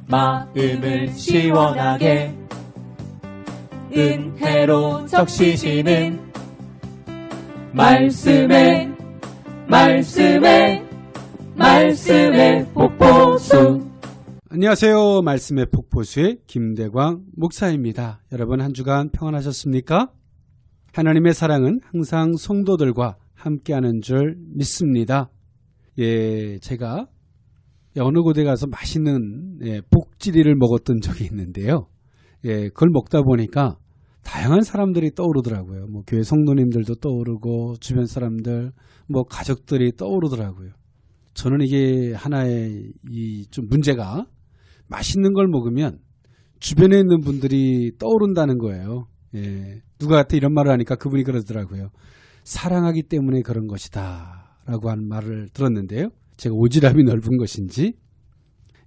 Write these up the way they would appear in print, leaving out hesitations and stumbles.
마음을 시원하게 은혜로 적시시는 말씀에 폭포수. 안녕하세요. 말씀의 폭포수의 김대광 목사입니다. 여러분 한 주간 평안하셨습니까? 하나님의 사랑은 항상 성도들과 함께하는 줄 믿습니다. 제가 어느 곳에 가서 맛있는 복지리를 먹었던 적이 있는데요. 그걸 먹다 보니까 다양한 사람들이 떠오르더라고요. 뭐 교회 성도님들도 떠오르고 주변 사람들, 뭐 가족들이 떠오르더라고요. 저는 이게 하나의 좀 문제가 맛있는 걸 먹으면 주변에 있는 분들이 떠오른다는 거예요. 누구한테 이런 말을 하니까 그분이 그러더라고요. 사랑하기 때문에 그런 것이다 라고 한 말을 들었는데요. 제가 오지랖이 넓은 것인지,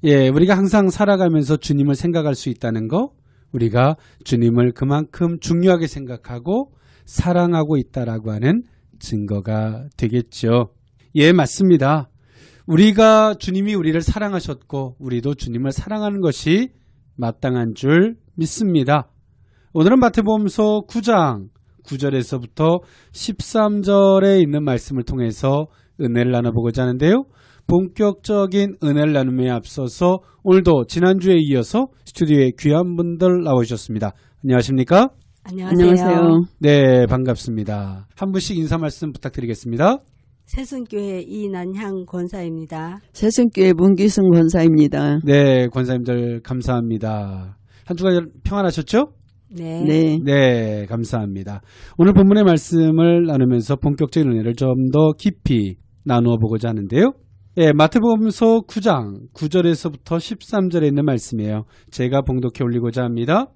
우리가 항상 살아가면서 주님을 생각할 수 있다는 거, 우리가 주님을 그만큼 중요하게 생각하고 사랑하고 있다라고 하는 증거가 되겠죠. 맞습니다. 우리가 주님이 우리를 사랑하셨고 우리도 주님을 사랑하는 것이 마땅한 줄 믿습니다. 오늘은 마태복음서 9장 9절에서부터 13절에 있는 말씀을 통해서 은혜를 나눠보고자 하는데요. 본격적인 은혜를 나눔에 앞서서 오늘도 지난주에 이어서 스튜디오에 귀한 분들 나오셨습니다. 안녕하십니까? 안녕하세요. 네, 반갑습니다. 한 분씩 인사 말씀 부탁드리겠습니다. 새순교회 이난향 권사입니다. 새순교회 문기승 권사입니다. 네, 권사님들 감사합니다. 한 주간 평안하셨죠? 네, 감사합니다. 오늘 본문의 말씀을 나누면서 본격적인 은혜를 좀 더 깊이 나누어 보고자 하는데요. 마태복음서 9장 9절에서부터 13절에 있는 말씀이에요. 제가 봉독해 올리고자 합니다.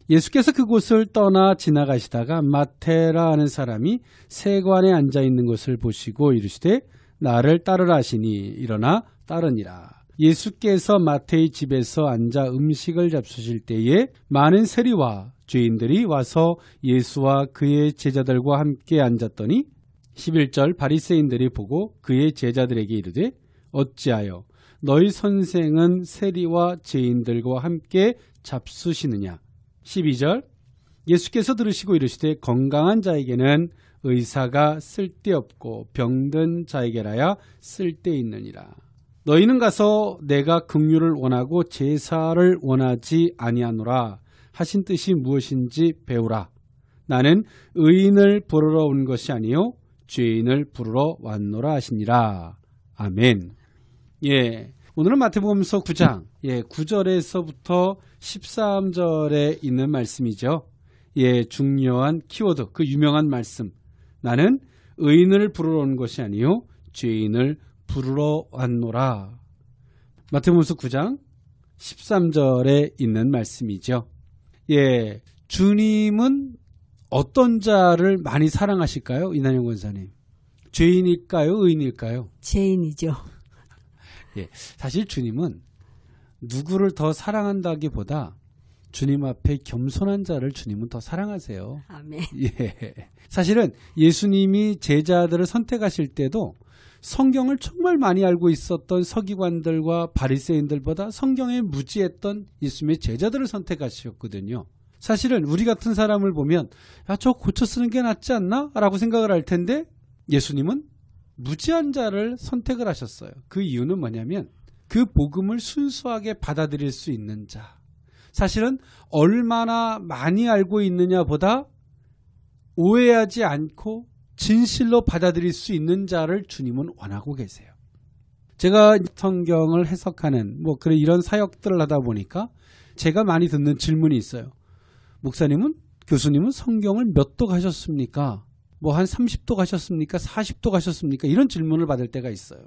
예수께서 그곳을 떠나 지나가시다가 마태라 하는 사람이 세관에 앉아 있는 것을 보시고 이르시되 나를 따르라 하시니 일어나 따르니라. 예수께서 마태의 집에서 앉아 음식을 잡수실 때에 많은 세리와 죄인들이 와서 예수와 그의 제자들과 함께 앉았더니 11절 바리새인들이 보고 그의 제자들에게 이르되 어찌하여 너희 선생은 세리와 죄인들과 함께 잡수시느냐. 12절 예수께서 들으시고 이르시되 건강한 자에게는 의사가 쓸데없고 병든 자에게라야 쓸데있느니라. 너희는 가서 내가 긍휼을 원하고 제사를 원하지 아니하노라 하신 뜻이 무엇인지 배우라. 나는 의인을 부르러 온 것이 아니요 죄인을 부르러 왔노라 하시니라. 아멘. 오늘은 마태복음서 9장 9절에서부터 13절에 있는 말씀이죠. 중요한 키워드, 그 유명한 말씀. 나는 의인을 부르러 온 것이 아니요 죄인을 부르러 왔노라. 마태복음서 9장 13절에 있는 말씀이죠. 주님은 어떤 자를 많이 사랑하실까요? 이난영 권사님. 죄인일까요? 의인일까요? 죄인이죠. 사실 주님은 누구를 더 사랑한다기보다 주님 앞에 겸손한 자를 주님은 더 사랑하세요. 아멘. 사실은 예수님이 제자들을 선택하실 때도 성경을 정말 많이 알고 있었던 서기관들과 바리새인들보다 성경에 무지했던 예수님의 제자들을 선택하셨거든요. 사실은 우리 같은 사람을 보면 저 고쳐 쓰는 게 낫지 않나? 라고 생각을 할 텐데 예수님은 무지한 자를 선택을 하셨어요. 그 이유는 뭐냐면 그 복음을 순수하게 받아들일 수 있는 자. 사실은 얼마나 많이 알고 있느냐보다 오해하지 않고 진실로 받아들일 수 있는 자를 주님은 원하고 계세요. 제가 성경을 해석하는 이런 사역들을 하다 보니까 제가 많이 듣는 질문이 있어요. 목사님은, 교수님은 성경을 몇 도 가셨습니까? 한 30도 가셨습니까? 40도 가셨습니까? 이런 질문을 받을 때가 있어요.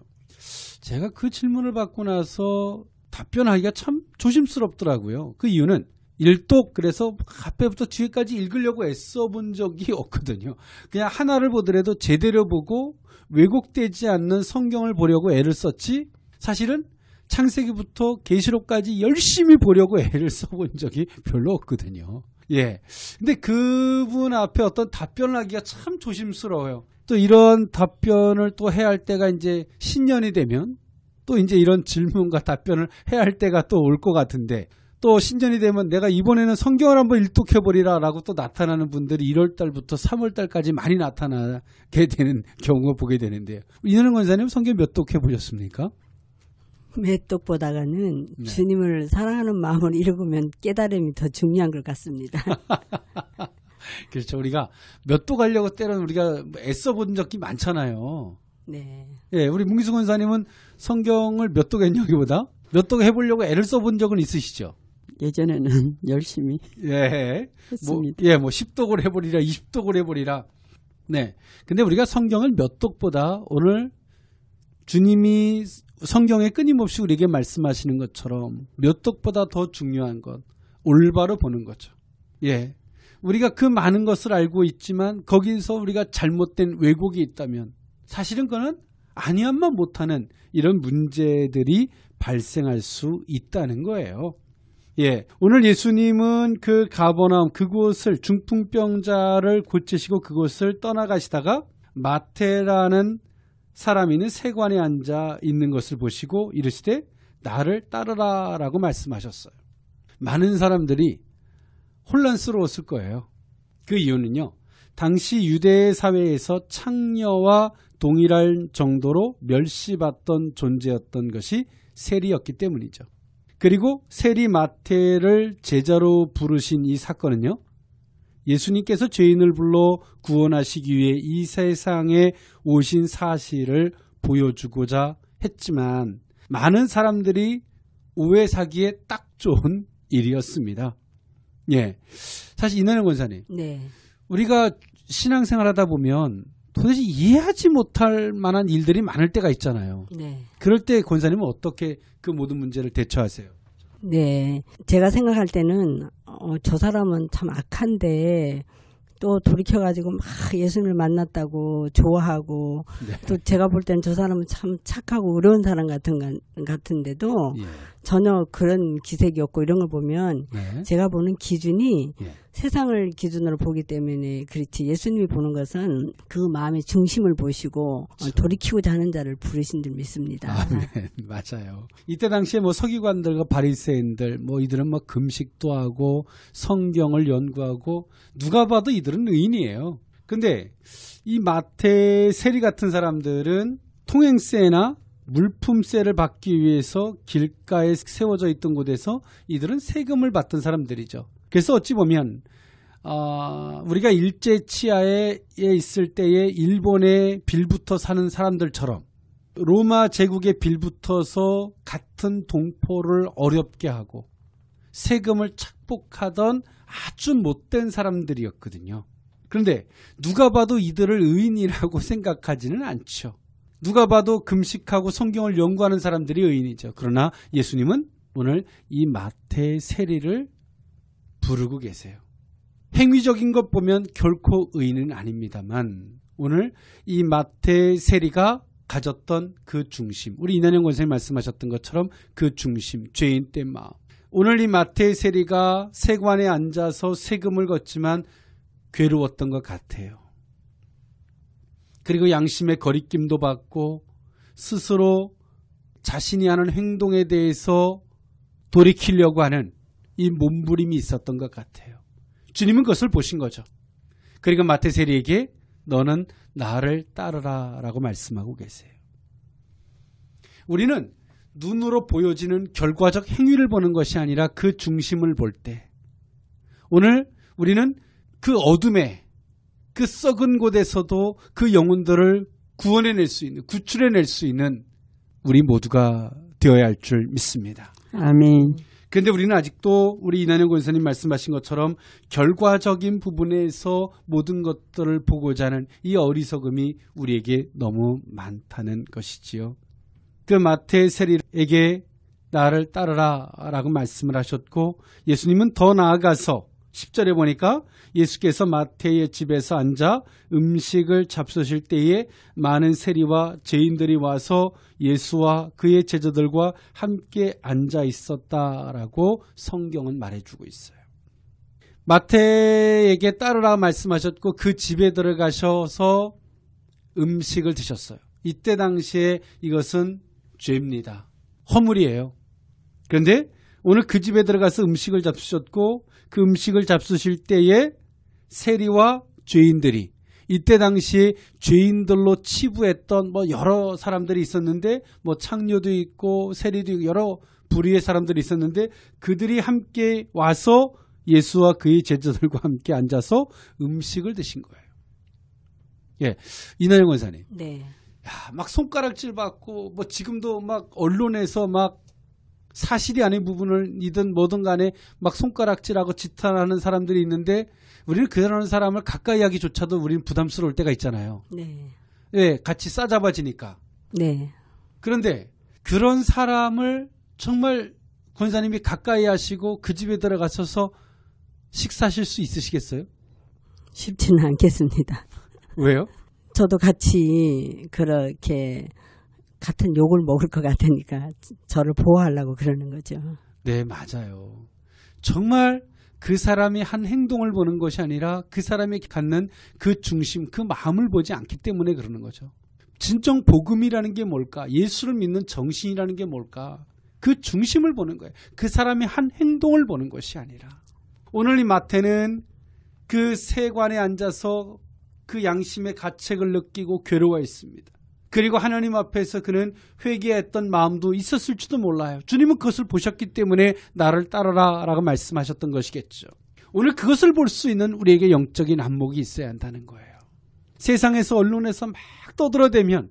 제가 그 질문을 받고 나서 답변하기가 참 조심스럽더라고요. 그 이유는 1독 그래서 앞에부터 뒤에까지 읽으려고 애써 본 적이 없거든요. 그냥 하나를 보더라도 제대로 보고 왜곡되지 않는 성경을 보려고 애를 썼지 사실은 창세기부터 계시록까지 열심히 보려고 애를 써본 적이 별로 없거든요. 근데 그분 앞에 어떤 답변을 하기가 참 조심스러워요. 또 이런 답변을 또 해야 할 때가 이제 신년이 되면 또 이제 이런 질문과 답변을 해야 할 때가 또 올 것 같은데 또 신년이 되면 내가 이번에는 성경을 한번 일독해버리라 라고 또 나타나는 분들이 1월달부터 3월달까지 많이 나타나게 되는 경우가 보게 되는데요. 이은영 권사님 성경 몇 독 해보셨습니까? 몇 독보다는 네. 주님을 사랑하는 마음을 읽으면 깨달음이 더 중요한 것 같습니다. 그렇죠. 우리가 몇 독 하려고 때로는 우리가 애써 본 적이 많잖아요. 네. 예, 우리 문기수 권사님은 성경을 몇 독 했냐기보다 몇 독 해보려고 애를 써본 적은 있으시죠? 예전에는 열심히 예. 했습니다. 뭐 10독을 해버리라, 20독을 해버리라. 네. 근데 우리가 성경을 몇 독보다 오늘 주님이 성경에 끊임없이 우리에게 말씀하시는 것처럼 몇 독보다 더 중요한 건 올바로 보는 거죠. 예. 우리가 그 많은 것을 알고 있지만 거기서 우리가 잘못된 왜곡이 있다면 사실은 그거는 아니함만 못하는 이런 문제들이 발생할 수 있다는 거예요. 예, 오늘 예수님은 그 가버나움 그곳을 중풍병자를 고치시고 그곳을 떠나가시다가 마태라는 사람이 있는 세관에 앉아 있는 것을 보시고 이르시되 나를 따르라 라고 말씀하셨어요. 많은 사람들이 혼란스러웠을 거예요. 그 이유는요. 당시 유대 사회에서 창녀와 동일할 정도로 멸시받던 존재였던 것이 세리였기 때문이죠. 그리고 세리 마태를 제자로 부르신 이 사건은요. 예수님께서 죄인을 불러 구원하시기 위해 이 세상에 오신 사실을 보여주고자 했지만 많은 사람들이 오해 사기에 딱 좋은 일이었습니다. 예, 사실 이난영 권사님, 네. 우리가 신앙생활 하다 보면 도대체 이해하지 못할 만한 일들이 많을 때가 있잖아요. 네. 그럴 때 권사님은 어떻게 그 모든 문제를 대처하세요? 네. 제가 생각할 때는 저 사람은 참 악한데 또 돌이켜가지고 막 예수님을 만났다고 좋아하고 네. 또 제가 볼 때는 저 사람은 참 착하고 의로운 사람 같은데도 예. 전혀 그런 기색이 없고 이런 걸 보면 네. 제가 보는 기준이 예. 세상을 기준으로 보기 때문에 그렇지 예수님이 보는 것은 그 마음의 중심을 보시고 돌이키고자 하는 자를 부르신 줄 믿습니다. 아멘. 맞아요. 이때 당시에 뭐 서기관들과 바리새인들 뭐 이들은 뭐 금식도 하고 성경을 연구하고 누가 봐도 이들은 의인이에요. 근데 이 마태 세리 같은 사람들은 통행세나 물품세를 받기 위해서 길가에 세워져 있던 곳에서 이들은 세금을 받던 사람들이죠. 그래서 어찌 보면 우리가 일제 치하에 있을 때에 일본에 빌붙어 사는 사람들처럼 로마 제국에 빌붙어서 같은 동포를 어렵게 하고 세금을 착복하던 아주 못된 사람들이었거든요. 그런데 누가 봐도 이들을 의인이라고 생각하지는 않죠. 누가 봐도 금식하고 성경을 연구하는 사람들이 의인이죠. 그러나 예수님은 오늘 이 마태 세리를 부르고 계세요. 행위적인 것 보면 결코 의인은 아닙니다만 오늘 이 마태 세리가 가졌던 그 중심, 우리 이난영 권사님 말씀하셨던 것처럼 그 중심, 죄인된 마음. 오늘 이 마태 세리가 세관에 앉아서 세금을 걷지만 괴로웠던 것 같아요. 그리고 양심의 거리낌도 받고 스스로 자신이 하는 행동에 대해서 돌이키려고 하는 이 몸부림이 있었던 것 같아요. 주님은 그것을 보신 거죠. 그리고 마태 세리에게 너는 나를 따르라 라고 말씀하고 계세요. 우리는 눈으로 보여지는 결과적 행위를 보는 것이 아니라 그 중심을 볼 때 오늘 우리는 그 어둠에 그 썩은 곳에서도 그 영혼들을 구원해낼 수 있는, 구출해낼 수 있는 우리 모두가 되어야 할 줄 믿습니다. 아멘. 그런데 우리는 아직도 우리 이난영 권사님 말씀하신 것처럼 결과적인 부분에서 모든 것들을 보고자 하는 이 어리석음이 우리에게 너무 많다는 것이지요. 그 마태 세리에게 나를 따르라 라고 말씀을 하셨고 예수님은 더 나아가서 10절에 보니까 예수께서 마태의 집에서 앉아 음식을 잡수실 때에 많은 세리와 죄인들이 와서 예수와 그의 제자들과 함께 앉아 있었다라고 성경은 말해주고 있어요. 마태에게 따르라 말씀하셨고 그 집에 들어가셔서 음식을 드셨어요. 이때 당시에 이것은 죄입니다. 허물이에요. 그런데 오늘 그 집에 들어가서 음식을 잡수셨고 그 음식을 잡수실 때에 세리와 죄인들이 이때 당시에 죄인들로 치부했던 여러 사람들이 있었는데 창녀도 있고 세리도 있고 여러 부류의 사람들이 있었는데 그들이 함께 와서 예수와 그의 제자들과 함께 앉아서 음식을 드신 거예요. 예, 이나영 권사님. 네. 야, 막 손가락질 받고 지금도 막 언론에서 막 사실이 아닌 부분을이든 뭐든 간에 막 손가락질하고 지탄하는 사람들이 있는데 우리는 그런 사람을 가까이 하기조차도 우리는 부담스러울 때가 있잖아요. 네. 네, 같이 싸잡아지니까. 네. 그런데 그런 사람을 정말 권사님이 가까이 하시고 그 집에 들어가셔서 식사하실 수 있으시겠어요? 쉽지는 않겠습니다. 왜요? 저도 같이 그렇게 같은 욕을 먹을 것 같으니까 저를 보호하려고 그러는 거죠. 네, 맞아요. 정말 그 사람이 한 행동을 보는 것이 아니라 그 사람이 갖는 그 중심, 그 마음을 보지 않기 때문에 그러는 거죠. 진정 복음이라는 게 뭘까? 예수를 믿는 정신이라는 게 뭘까? 그 중심을 보는 거예요. 그 사람이 한 행동을 보는 것이 아니라. 오늘 이 마태는 그 세관에 앉아서 그 양심의 가책을 느끼고 괴로워했습니다. 그리고 하나님 앞에서 그는 회개했던 마음도 있었을지도 몰라요. 주님은 그것을 보셨기 때문에 나를 따르라 라고 말씀하셨던 것이겠죠. 오늘 그것을 볼 수 있는 우리에게 영적인 안목이 있어야 한다는 거예요. 세상에서 언론에서 막 떠들어대면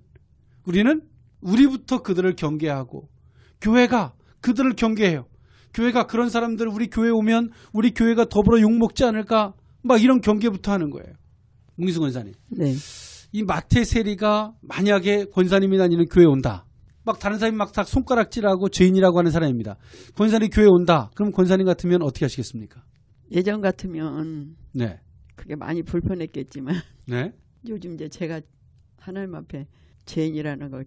우리는 우리부터 그들을 경계하고 교회가 그들을 경계해요. 교회가 그런 사람들 우리 교회 오면 우리 교회가 더불어 욕먹지 않을까 막 이런 경계부터 하는 거예요. 문기수 권사님. 네. 이 마태 세리가 만약에 권사님이 다니는 교회에 온다. 막 다른 사람이 막 다 손가락질하고 죄인이라고 하는 사람입니다. 권사님이 교회에 온다. 그럼 권사님 같으면 어떻게 하시겠습니까? 예전 같으면 네. 그게 많이 불편했겠지만 네. 요즘 이제 제가 하나님 앞에 죄인이라는 걸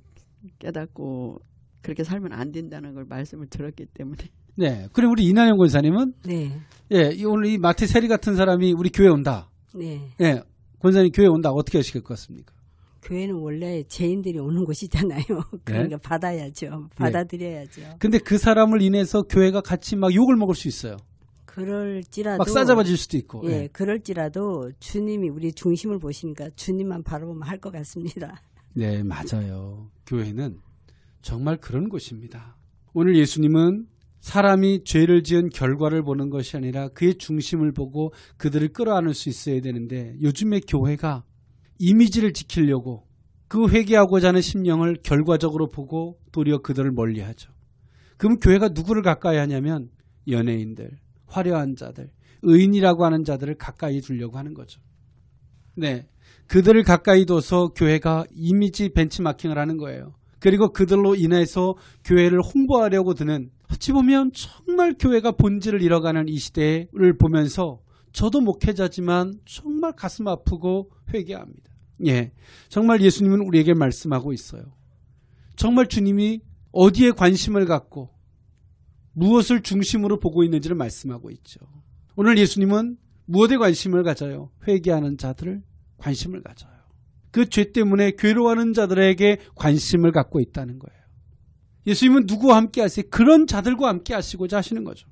깨닫고 그렇게 살면 안 된다는 걸 말씀을 들었기 때문에. 네. 그럼 우리 이난영 권사님은 네. 예, 오늘 이 마태 세리 같은 사람이 우리 교회에 온다. 네. 예. 권사님 교회에 온다. 어떻게 하실 것 같습니까? 교회는 원래 죄인들이 오는 곳이잖아요. 그러니까 받아야죠. 받아들여야죠. 근데 그 사람을 인해서 교회가 같이 막 욕을 먹을 수 있어요. 그럴지라도 막 싸잡아질 수도 있고. 예, 그럴지라도 주님이 우리 중심을 보시니까 주님만 바라보면 할 것 같습니다. 네, 맞아요. 교회는 정말 그런 곳입니다. 오늘 예수님은 사람이 죄를 지은 결과를 보는 것이 아니라 그의 중심을 보고 그들을 끌어안을 수 있어야 되는데 요즘의 교회가 이미지를 지키려고 그 회개하고자 하는 심령을 결과적으로 보고 도리어 그들을 멀리하죠. 그럼 교회가 누구를 가까이 하냐면 연예인들, 화려한 자들, 의인이라고 하는 자들을 가까이 두려고 하는 거죠. 네, 그들을 가까이 둬서 교회가 이미지 벤치마킹을 하는 거예요. 그리고 그들로 인해서 교회를 홍보하려고 드는 어찌 보면 정말 교회가 본질을 잃어가는 이 시대를 보면서 저도 목회자지만 정말 가슴 아프고 회개합니다. 예, 정말 예수님은 우리에게 말씀하고 있어요. 정말 주님이 어디에 관심을 갖고 무엇을 중심으로 보고 있는지를 말씀하고 있죠. 오늘 예수님은 무엇에 관심을 가져요? 회개하는 자들을 관심을 가져요. 그 죄 때문에 괴로워하는 자들에게 관심을 갖고 있다는 거예요. 예수님은 누구와 함께 하세요? 그런 자들과 함께 하시고자 하시는 거죠.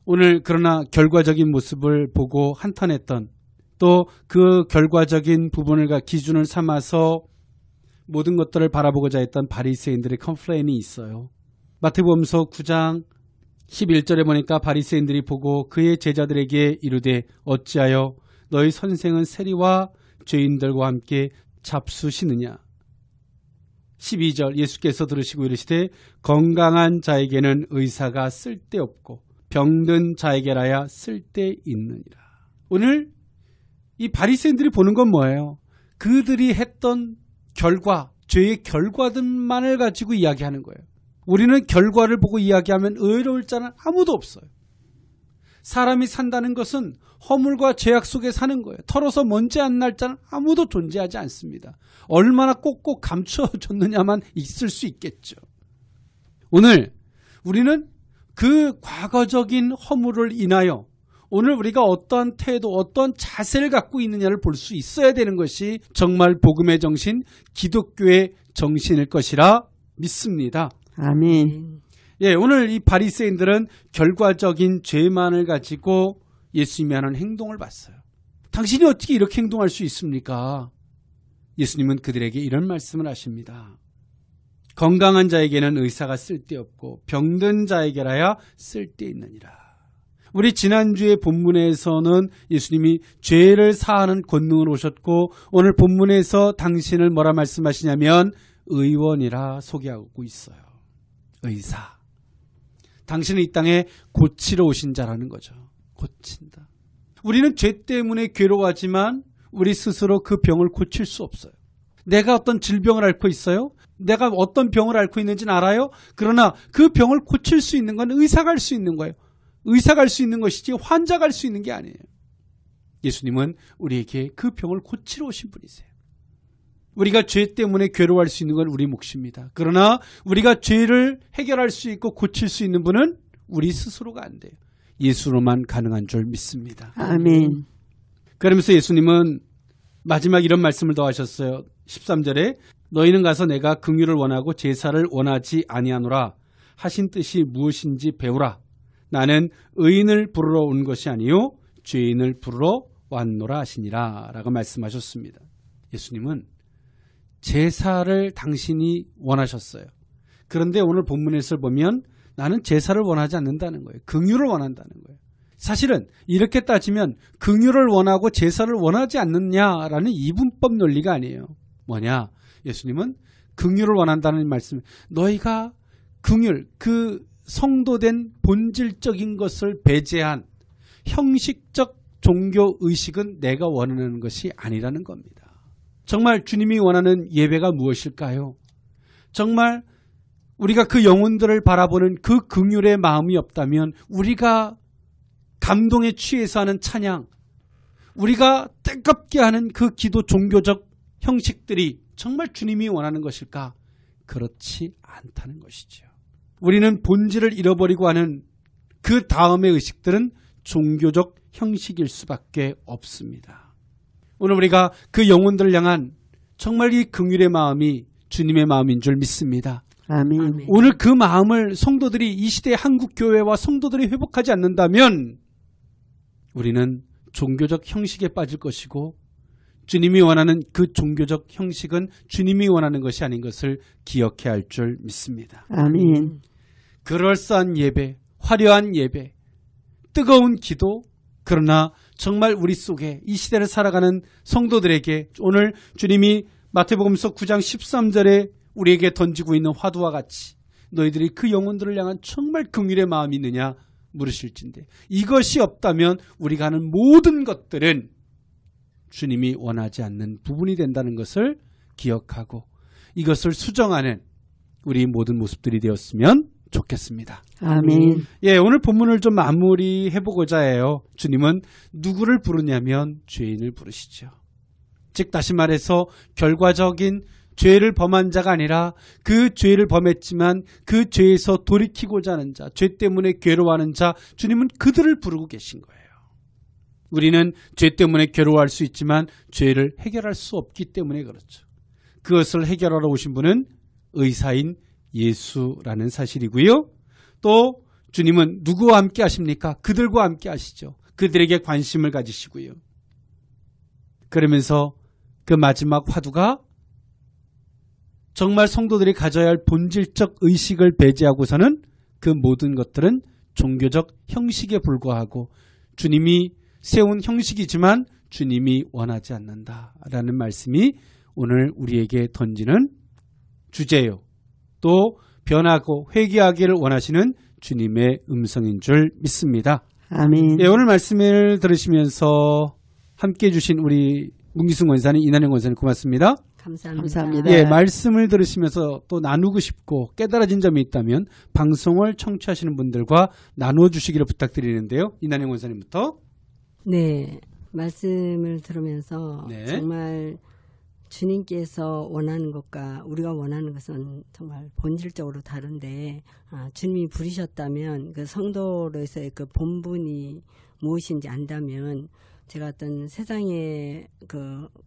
오늘 그러나 결과적인 모습을 보고 한탄했던 또 그 결과적인 부분을 기준을 삼아서 모든 것들을 바라보고자 했던 바리새인들의 컴플레인이 있어요. 마태복음서 9장 11절에 보니까 바리새인들이 보고 그의 제자들에게 이르되 어찌하여 너희 선생은 세리와 죄인들과 함께 잡수시느냐. 12절 예수께서 들으시고 이르시되 건강한 자에게는 의사가 쓸데없고 병든 자에게라야 쓸데있느니라. 오늘 이 바리새인들이 보는 건 뭐예요? 그들이 했던 결과, 죄의 결과들만을 가지고 이야기하는 거예요. 우리는 결과를 보고 이야기하면 의로울 자는 아무도 없어요. 사람이 산다는 것은 허물과 죄악 속에 사는 거예요. 털어서 먼지 안 날 자는 아무도 존재하지 않습니다. 얼마나 꼭꼭 감춰졌느냐만 있을 수 있겠죠. 오늘 우리는 그 과거적인 허물을 인하여 오늘 우리가 어떠한 태도, 어떠한 자세를 갖고 있느냐를 볼 수 있어야 되는 것이 정말 복음의 정신, 기독교의 정신일 것이라 믿습니다. 아멘. 예, 오늘 이 바리새인들은 결과적인 죄만을 가지고 예수님이 하는 행동을 봤어요. 당신이 어떻게 이렇게 행동할 수 있습니까? 예수님은 그들에게 이런 말씀을 하십니다. 건강한 자에게는 의사가 쓸데없고 병든 자에게라야 쓸데있느니라. 우리 지난주에 본문에서는 예수님이 죄를 사하는 권능을 오셨고 오늘 본문에서 당신을 뭐라 말씀하시냐면 의원이라 소개하고 있어요. 의사. 당신은 이 땅에 고치러 오신 자라는 거죠. 고친다. 우리는 죄 때문에 괴로워하지만 우리 스스로 그 병을 고칠 수 없어요. 내가 어떤 질병을 앓고 있어요? 내가 어떤 병을 앓고 있는지는 알아요? 그러나 그 병을 고칠 수 있는 건 의사가 할 수 있는 거예요. 의사가 할 수 있는 것이지 환자가 할 수 있는 게 아니에요. 예수님은 우리에게 그 병을 고치러 오신 분이세요. 우리가 죄 때문에 괴로워할 수 있는 건 우리 몫입니다. 그러나 우리가 죄를 해결할 수 있고 고칠 수 있는 분은 우리 스스로가 안 돼요. 예수로만 가능한 줄 믿습니다. 아멘. 그러면서 예수님은 마지막 이런 말씀을 더 하셨어요. 13절에 너희는 가서 내가 긍휼을 원하고 제사를 원하지 아니하노라 하신 뜻이 무엇인지 배우라. 나는 의인을 부르러 온 것이 아니요 죄인을 부르러 왔노라 하시니라 라고 말씀하셨습니다. 예수님은 제사를 당신이 원하셨어요. 그런데 오늘 본문에서 보면 나는 제사를 원하지 않는다는 거예요. 긍휼을 원한다는 거예요. 사실은 이렇게 따지면 긍휼을 원하고 제사를 원하지 않느냐라는 이분법 논리가 아니에요. 뭐냐? 예수님은 긍휼을 원한다는 말씀. 너희가 긍휼, 그 성도된 본질적인 것을 배제한 형식적 종교 의식은 내가 원하는 것이 아니라는 겁니다. 정말 주님이 원하는 예배가 무엇일까요? 정말 우리가 그 영혼들을 바라보는 그 긍휼의 마음이 없다면 우리가 감동에 취해서 하는 찬양, 우리가 뜨겁게 하는 그 기도 종교적 형식들이 정말 주님이 원하는 것일까? 그렇지 않다는 것이죠. 우리는 본질을 잃어버리고 하는 그 다음의 의식들은 종교적 형식일 수밖에 없습니다. 오늘 우리가 그 영혼들을 향한 정말 이 긍휼의 마음이 주님의 마음인 줄 믿습니다. 아멘. 오늘 그 마음을 성도들이 이 시대의 한국교회와 성도들이 회복하지 않는다면 우리는 종교적 형식에 빠질 것이고 주님이 원하는 그 종교적 형식은 주님이 원하는 것이 아닌 것을 기억해야 할 줄 믿습니다. 아멘. 그럴싸한 예배, 화려한 예배, 뜨거운 기도, 그러나 정말 우리 속에 이 시대를 살아가는 성도들에게 오늘 주님이 마태복음서 9장 13절에 우리에게 던지고 있는 화두와 같이 너희들이 그 영혼들을 향한 정말 긍휼의 마음이 있느냐 물으실진데 이것이 없다면 우리가 하는 모든 것들은 주님이 원하지 않는 부분이 된다는 것을 기억하고 이것을 수정하는 우리 모든 모습들이 되었으면 좋겠습니다. 아멘. 예, 오늘 본문을 좀 마무리해보고자 해요. 주님은 누구를 부르냐면 죄인을 부르시죠. 즉 다시 말해서 결과적인 죄를 범한 자가 아니라 그 죄를 범했지만 그 죄에서 돌이키고자 하는 자, 죄 때문에 괴로워하는 자, 주님은 그들을 부르고 계신 거예요. 우리는 죄 때문에 괴로워할 수 있지만 죄를 해결할 수 없기 때문에 그렇죠. 그것을 해결하러 오신 분은 의사인 예수라는 사실이고요. 또 주님은 누구와 함께 하십니까? 그들과 함께 하시죠. 그들에게 관심을 가지시고요. 그러면서 그 마지막 화두가 정말 성도들이 가져야 할 본질적 의식을 배제하고서는 그 모든 것들은 종교적 형식에 불과하고 주님이 세운 형식이지만 주님이 원하지 않는다라는 말씀이 오늘 우리에게 던지는 주제요. 또 변하고 회개하기를 원하시는 주님의 음성인 줄 믿습니다. 아멘. 네, 오늘 말씀을 들으시면서 함께해 주신 우리 문기승 원사님, 이난영 원사님 고맙습니다. 감사합니다. 감사합니다. 예, 말씀을 들으시면서 또 나누고 싶고 깨달아진 점이 있다면 방송을 청취하시는 분들과 나눠주시기를 부탁드리는데요. 이난영 원사님부터. 네, 말씀을 들으면서 네. 정말 주님께서 원하는 것과 우리가 원하는 것은 정말 본질적으로 다른데 주님이 부르셨다면 그 성도로서의 그 본분이 무엇인지 안다면 제가 어떤 세상에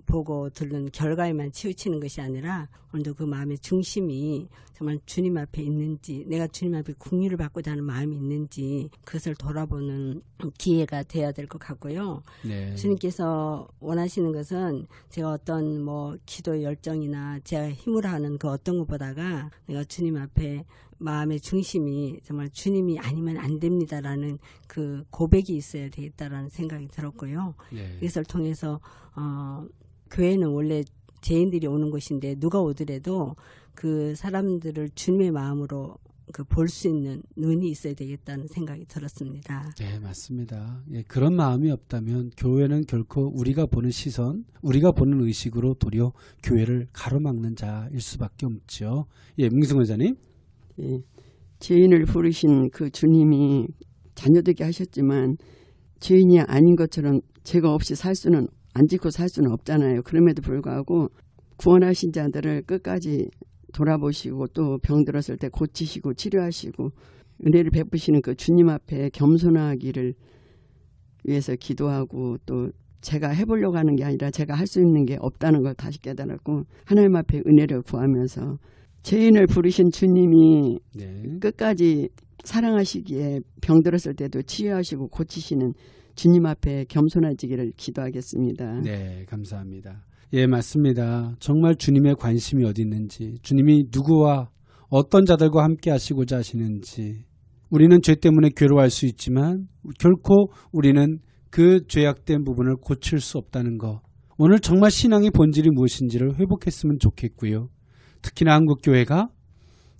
보고 들은 결과에만 치우치는 것이 아니라 오늘도 그 마음의 중심이 정말 주님 앞에 있는지, 내가 주님 앞에 긍휼을 받고자 하는 마음이 있는지 그것을 돌아보는 기회가 돼야 될 것 같고요. 네. 주님께서 원하시는 것은 제가 어떤 기도 열정이나 제가 힘으로 하는 그 어떤 것보다가 내가 주님 앞에 마음의 중심이 정말 주님이 아니면 안 됩니다라는 그 고백이 있어야 되겠다라는 생각이 들었고요. 네. 이것을 통해서 교회는 원래 죄인들이 오는 곳인데 누가 오더라도 그 사람들을 주님의 마음으로 볼 수 있는 눈이 있어야 되겠다는 생각이 들었습니다. 네, 맞습니다. 예, 그런 마음이 없다면 교회는 결코 우리가 보는 시선, 우리가 보는 의식으로 도리어 교회를 가로막는 자일 수밖에 없죠. 예, 문기성 원장님. 예, 죄인을 부르신 그 주님이 자녀되게 하셨지만 죄인이 아닌 것처럼 죄가 없이 안 짓고 살 수는 없잖아요. 그럼에도 불구하고 구원하신 자들을 끝까지 돌아보시고 또 병들었을 때 고치시고 치료하시고 은혜를 베푸시는 그 주님 앞에 겸손하기를 위해서 기도하고, 또 제가 해보려고 하는 게 아니라 제가 할 수 있는 게 없다는 걸 다시 깨달았고 하나님 앞에 은혜를 구하면서 죄인을 부르신 주님이 네. 끝까지 사랑하시기에 병들었을 때도 치유하시고 고치시는 주님 앞에 겸손해지기를 기도하겠습니다. 네, 감사합니다. 예, 맞습니다. 정말 주님의 관심이 어디 있는지, 주님이 누구와 어떤 자들과 함께 하시고자 하시는지, 우리는 죄 때문에 괴로워할 수 있지만 결코 우리는 그 죄악된 부분을 고칠 수 없다는 것. 오늘 정말 신앙의 본질이 무엇인지를 회복했으면 좋겠고요. 특히나 한국교회가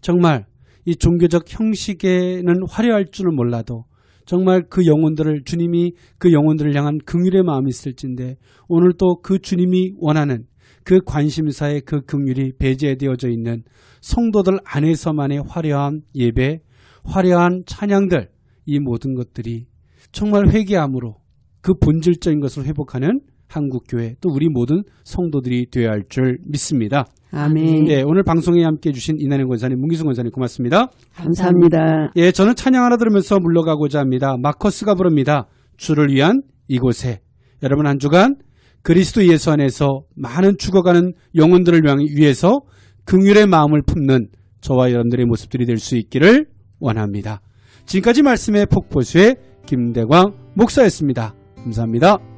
정말 이 종교적 형식에는 화려할 줄은 몰라도 정말 그 영혼들을, 주님이 그 영혼들을 향한 긍휼의 마음이 있을진데 오늘 또 그 주님이 원하는 그 관심사의 그 긍휼이 배제되어져 있는 성도들 안에서만의 화려한 예배, 화려한 찬양들, 이 모든 것들이 정말 회개함으로 그 본질적인 것을 회복하는 한국교회, 또 우리 모든 성도들이 되어야 할 줄 믿습니다. 아멘. 예, 오늘 방송에 함께해 주신 이난영 권사님, 문기승 권사님 고맙습니다. 감사합니다. 예, 저는 찬양 하나 들으면서 물러가고자 합니다. 마커스가 부릅니다. 주를 위한 이곳에. 여러분 한 주간 그리스도 예수 안에서 많은 죽어가는 영혼들을 위해서 긍휼의 마음을 품는 저와 여러분들의 모습들이 될 수 있기를 원합니다. 지금까지 말씀의 폭포수의 김대광 목사였습니다. 감사합니다.